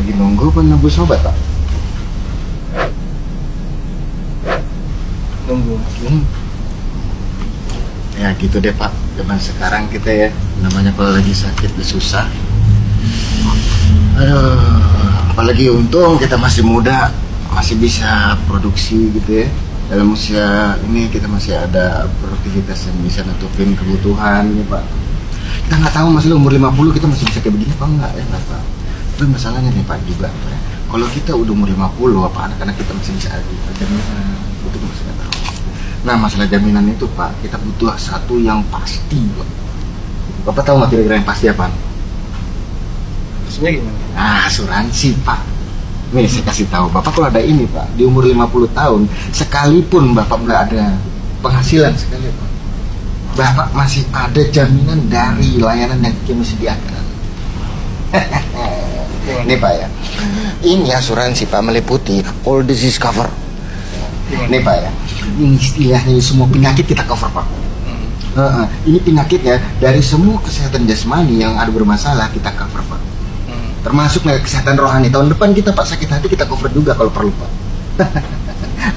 Lagi nunggu penebus obat, Pak. Nunggu. Ya gitu deh, Pak. Zaman sekarang kita ya, namanya kalau lagi sakit udah susah. Aduh, apalagi untung kita masih muda, masih bisa produksi gitu ya. Dalam usia ini kita masih ada produktivitas yang bisa nutupin kebutuhan ya, Pak. Kita nggak tahu masih umur 50 kita masih bisa kayak begini apa enggak ya, nggak tahu. Tapi masalahnya nih, Pak, juga Pak, ya. Kalau kita udah umur 50, apa anak-anak kita masih bisa ada jaminan, itu kita masih nggak tahu. Nah, masalah jaminan itu, Pak, kita butuh satu yang pasti, Pak. Bapak tahu nggak kira-kira yang pasti apa? Maksudnya gimana? Nah, asuransi, Pak. Nih, saya kasih tahu, Bapak kalau ada ini, Pak, di umur 50 tahun, sekalipun Bapak nggak ada penghasilan sekali, Pak, Bapak masih ada jaminan dari layanan yang kita sediakan. Ini, Pak, ya. Ini asuransi, Pak, meliputi all disease cover. Ini, Pak, ya. Ini istilahnya semua penyakit kita cover, Pak. Ini penyakitnya dari semua kesehatan jasmani yang ada bermasalah kita cover, Pak. Termasuk kesehatan rohani. Tahun depan kita, Pak, sakit hati kita cover juga kalau perlu, Pak.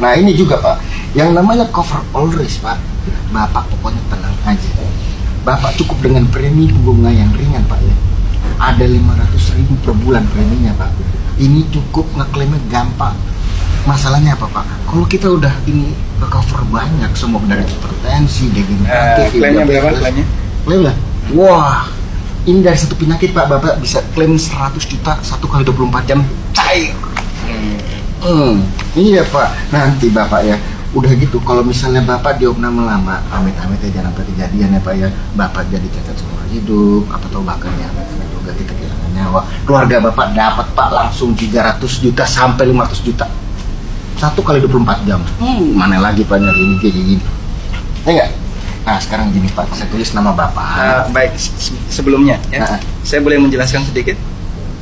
Nah, ini juga, Pak, yang namanya cover all risk, Pak. Bapak pokoknya tenang aja. Bapak cukup dengan premi bunga yang ringan, Pak, ya. Ada 500.000 per bulan preminya, Pak. Ini cukup ngeklaimnya gampang. Masalahnya apa, Pak? Kalau kita udah ini cover banyak, semua dari hipertensi, degeneratif, klaimnya berapa klaimnya? Klaim lah. Wah, ini dari satu penyakit, Pak, Bapak bisa klaim 100 juta 1 kali 24 jam cair. Iya, Pak. Nanti Bapak ya, udah gitu kalau misalnya Bapak diopname lama, amit-amit ya jangan sampai kejadian ya, Pak, ya. Bapak jadi cacat seumur hidup, apa tahu bahkan ya amit-amit juga kita kehilangan nyawa. Keluarga Bapak dapat, Pak, langsung 300 juta sampai 500 juta. 1 kali 24 jam. Mana lagi, Pak, nyari ini kayak gini. Ya enggak? Nah, sekarang gini, Pak, saya tulis nama Bapak. Baik, sebelumnya ya. Saya boleh menjelaskan sedikit?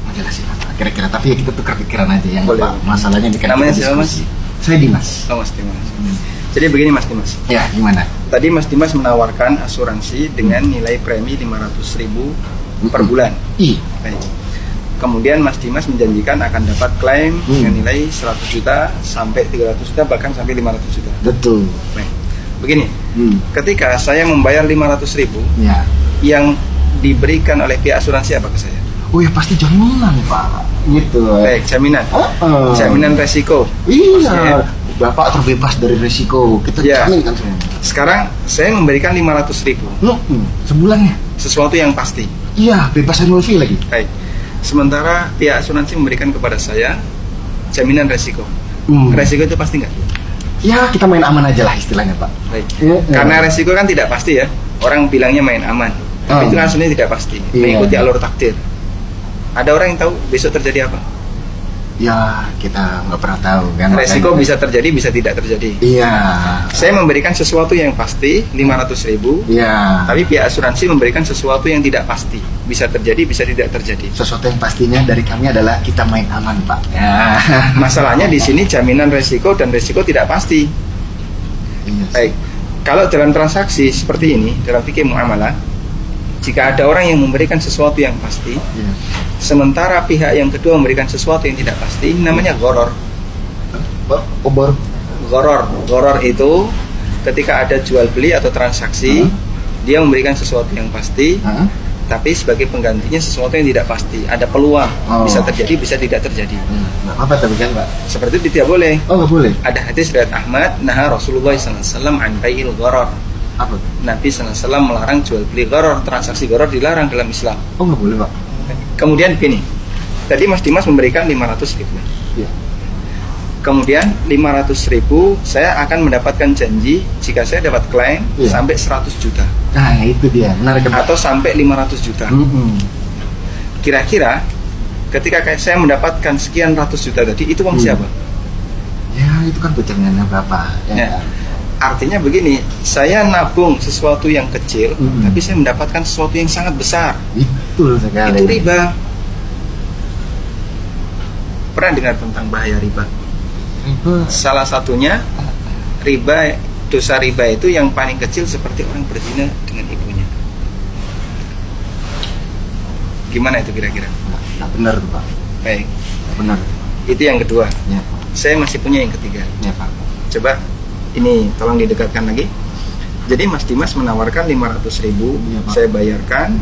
Menjelaskan apa? Kira-kira, tapi ya kita tukar pikiran aja yang Boleh. Pak, masalahnya ini kan Namanya kita siapa, Mas? diskusi. Saya Dimas. Oh, Mas Dimas. Jadi begini, Mas Dimas. Ya, gimana? Tadi Mas Dimas menawarkan asuransi dengan nilai premi 500.000 per bulan. Baik. Kemudian Mas Dimas menjanjikan akan dapat klaim dengan nilai 100 juta sampai 300 juta bahkan sampai 500 juta. Betul. Baik. Begini, ketika saya membayar 500.000, Ya. yang diberikan oleh pihak asuransi apa ke saya? Oh ya pasti jaminan, Pak. Gitu. Baik, jaminan. Jaminan resiko. Iya. Bapak terbebas dari risiko. Kita Ya. jamin kan semua. Sekarang saya memberikan 500.000, Sebulannya. sesuatu yang pasti. Iya, bebas annual fee lagi. Baik. Sementara pihak asuransi memberikan kepada saya jaminan resiko. Resiko itu pasti nggak? Ya, kita main aman aja lah istilahnya, Pak. Baik. Karena resiko kan tidak pasti ya. Orang bilangnya main aman. Tapi itu kan sebenarnya tidak pasti. Mengikuti alur takdir. Ada orang yang tahu besok terjadi apa? Ya, kita nggak pernah tahu kan. Resiko bisa terjadi, bisa tidak terjadi. Iya. Saya memberikan sesuatu yang pasti 500.000. Iya. Tapi pihak asuransi memberikan sesuatu yang tidak pasti. Bisa terjadi, bisa tidak terjadi. Sesuatu yang pastinya dari kami adalah kita main aman, Pak. Ya. Masalahnya di sini jaminan resiko dan resiko tidak pasti. Iya. Baik. Kalau dalam transaksi seperti ini, dalam fikih muamalah, jika ada orang yang memberikan sesuatu yang pasti, Iya. sementara pihak yang kedua memberikan sesuatu yang tidak pasti, namanya gharar. Obor. Gharar itu ketika ada jual beli atau transaksi, dia memberikan sesuatu yang pasti, tapi sebagai penggantinya sesuatu yang tidak pasti. Ada peluang, bisa terjadi, bisa tidak terjadi. Nggak apa-apa tapi kan, Pak. Seperti itu tidak boleh. Oh, nggak boleh. Ada hadis riwayat Ahmad, nah Rasulullah SAW an bai'il gharar. Apa? Nabi SAW melarang jual beli gharar, transaksi gharar dilarang dalam Islam. Oh, nggak boleh, Pak. Kemudian begini, tadi Mas Dimas memberikan 500.000. Iya. Kemudian 500.000 saya akan mendapatkan janji jika saya dapat klaim sampai 100 juta. Nah, itu dia. Menarik, Pak. Atau sampai 500 juta. Kira-kira ketika saya mendapatkan sekian ratus juta tadi, itu uang siapa? Ya, itu kan jaminannya Bapak. Ya. Artinya begini, saya nabung sesuatu yang kecil, tapi saya mendapatkan sesuatu yang sangat besar. Betul sekali. Itu riba. Pernah dengar tentang bahaya riba? Salah satunya riba, dosa riba itu yang paling kecil seperti orang berzina dengan ibunya. Gimana itu kira-kira? Nggak benar tuh, Pak. Baik. Benar. Itu yang kedua. Ya Pak. Saya masih punya yang ketiga. Ya Pak. Coba ini tolong didekatkan lagi. Jadi Mas Dimas menawarkan 500.000, Ya, Pak. saya bayarkan.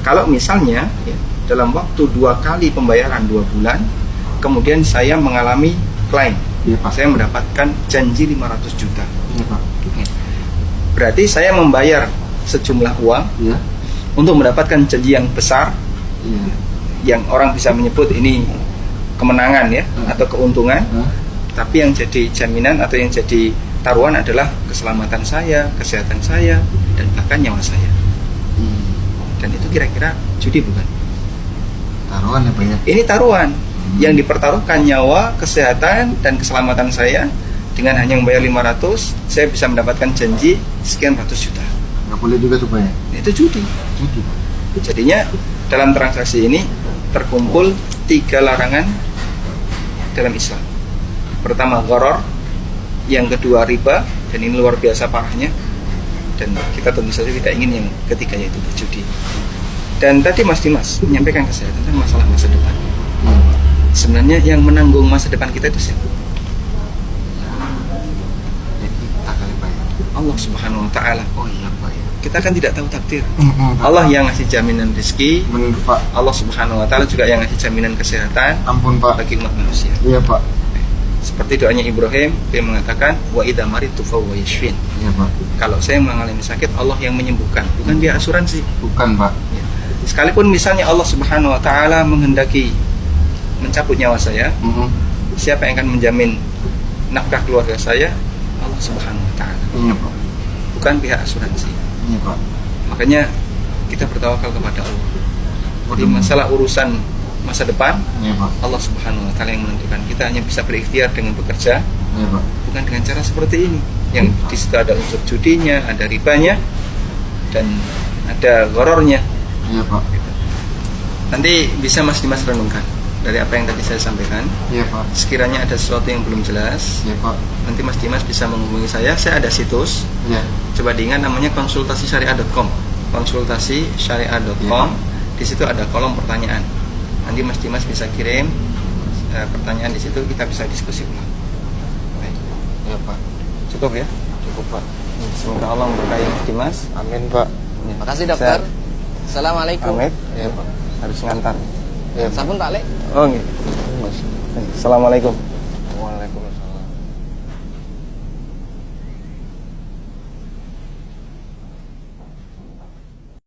Kalau misalnya ya, dalam waktu 2 kali pembayaran 2 bulan, kemudian saya mengalami klaim, Ya Pak. saya mendapatkan janji 500 juta. Ya Pak. Berarti saya membayar sejumlah uang Ya. untuk mendapatkan janji yang besar, Iya. yang orang bisa menyebut ini kemenangan ya, atau keuntungan. Tapi yang jadi jaminan atau yang jadi taruhan adalah keselamatan saya, kesehatan saya, dan bahkan nyawa saya. Dan itu kira-kira judi bukan? Taruhan ya Pak ya. Ini taruhan yang dipertaruhkan nyawa, kesehatan, dan keselamatan saya. Dengan hanya membayar 500, saya bisa mendapatkan janji sekian ratus juta. Nggak boleh juga tuh Pak ya. Itu judi. Judi. Jadinya dalam transaksi ini terkumpul 3 larangan dalam Islam. Pertama gharar, yang kedua riba, dan ini luar biasa parahnya. Dan kita tentu saja tidak ingin yang ketiga, yaitu berjudi. Dan tadi Mas Dimas menyampaikan ke saya tentang masalah masa depan. Sebenarnya yang menanggung masa depan kita itu siapa? Ya kita kali Pak ya. Allah Subhanahu wa Ta'ala. Oh iya Pak ya. Kita kan tidak tahu takdir. Pak. Allah yang ngasih jaminan rezeki. Bener Pak. Allah Subhanahu wa Ta'ala juga yang ngasih jaminan kesehatan Ampun Pak. bagi umat manusia. Iya Pak. Seperti doanya Ibrahim, dia mengatakan wa idza maritu fa huwa yashfin. Iya Pak. Kalau saya mengalami sakit, Allah yang menyembuhkan, bukan dia asuransi. Bukan Pak. Ya. Sekalipun misalnya Allah Subhanahu wa Ta'ala menghendaki mencabut nyawa saya, siapa yang akan menjamin nafkah keluarga saya? Allah Subhanahu wa Ta'ala. Iya Pak. Bukan pihak asuransi. Iya Pak. Makanya kita bertawakal kepada Allah. Jadi masalah urusan masa depan, Iya Pak. Allah Subhanahu wa Ta'ala yang menentukan. Kita hanya bisa berikhtiar dengan bekerja, Iya Pak. bukan dengan cara seperti ini. Yang di situ ada unsur judinya, ada ribanya, dan ada gharornya. Iya Pak. Nanti bisa Mas Dimas renungkan dari apa yang tadi saya sampaikan. Iya Pak. Sekiranya ada sesuatu yang belum jelas, Iya Pak. nanti Mas Dimas bisa menghubungi saya. Saya ada situs, Iya. coba diingat namanya konsultasisyariah.com. Konsultasisyariah.com. Di situ ada kolom pertanyaan. Nanti Mas Dimas bisa kirim pertanyaan di situ, kita bisa diskusi ulang. Baik. Iya Pak. Cukup ya? Cukup Pak. Semoga Allah memberkahi Mas Dimas. Amin Pak. Makasih dokter. Assalamualaikum. Amit. Iya Pak. Harus ngantar. Iya Pak. Sampun Pak Lek. Oh, gitu. Assalamualaikum.